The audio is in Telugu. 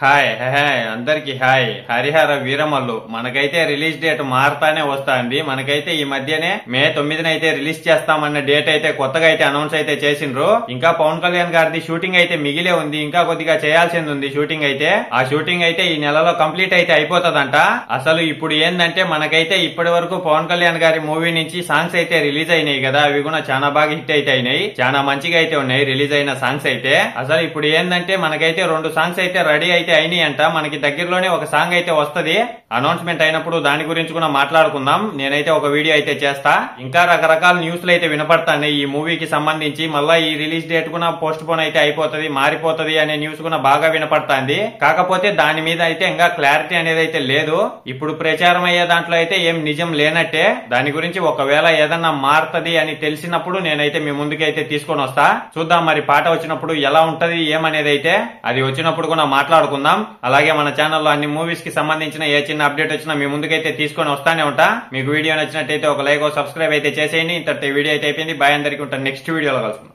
హాయ్ హాయ్ అందరికి హాయ్. హరిహర వీరమల్లు మనకైతే రిలీజ్ డేట్ మారుతానే వస్తాంది. మనకైతే ఈ మధ్యనే మే 9న అయితే రిలీజ్ చేస్తామన్న డేట్ అయితే కొత్తగా అయితే అనౌన్స్ అయితే చేసిండ్రు. ఇంకా పవన్ కళ్యాణ్ గారిది షూటింగ్ అయితే మిగిలే ఉంది, ఇంకా కొద్దిగా చేయాల్సింది ఉంది షూటింగ్ అయితే. ఆ షూటింగ్ అయితే ఈ నెలలో కంప్లీట్ అయితే అయిపోతుందంట. అసలు ఇప్పుడు ఏందంటే మనకైతే ఇప్పటి వరకు పవన్ కళ్యాణ్ గారి మూవీ నుంచి సాంగ్స్ అయితే రిలీజ్ అయినాయి కదా, అవి కూడా చాలా బాగా హిట్ అయితే అయినాయి, చాలా మంచిగా అయితే ఉన్నాయి రిలీజ్ అయిన సాంగ్స్ అయితే. అసలు ఇప్పుడు ఏందంటే మనకైతే 2 సాంగ్స్ అయితే రెడీ అయితే అయినాయి అంట. మనకి దగ్గరలోనే ఒక సాంగ్ అయితే వస్తది, అనౌన్స్మెంట్ అయినప్పుడు దాని గురించి కూడా మాట్లాడుకుందాం. నేనైతే ఒక వీడియో అయితే చేస్తా. ఇంకా రకరకాల న్యూస్లు అయితే వినపడతాయి ఈ మూవీకి సంబంధించి. మళ్ళా ఈ రిలీజ్ డేట్ కూడా పోస్ట్ పోన్ అయితే అయిపోతుంది, మారిపోతుంది అనే న్యూస్ కూడా బాగా వినపడుతుంది. కాకపోతే దాని మీద అయితే ఇంకా క్లారిటీ అనేది అయితే లేదు. ఇప్పుడు ప్రచారం అయ్యే దాంట్లో అయితే ఏం నిజం లేనట్టే. దాని గురించి ఒకవేళ ఏదన్నా మారుతుంది అని తెలిసినప్పుడు నేనైతే మీ ముందుకైతే తీసుకొని వస్తా. చూద్దాం మరి పాట వచ్చినప్పుడు ఎలా ఉంటది ఏమనేది అయితే. అది వచ్చినప్పుడు కూడా మాట్లాడుకుందాం. అలాగే మన ఛానల్లో అన్ని మూవీస్ కి సంబంధించిన ఏ చిన్న అప్డేట్ వచ్చినా మీ ముందుకైతే తీసుకొని వస్తానే ఉంటా. మీకు వీడియో నచ్చినట్టయితే ఒక లైక్ సబ్స్క్రైబ్ అయితే చేసేయండి. ఇంతటి వీడియో అయితే అయిపోయింది. బాయ్ అందరికీ ఉంటాను. నెక్స్ట్ వీడియోలో కలుసుకుందాం.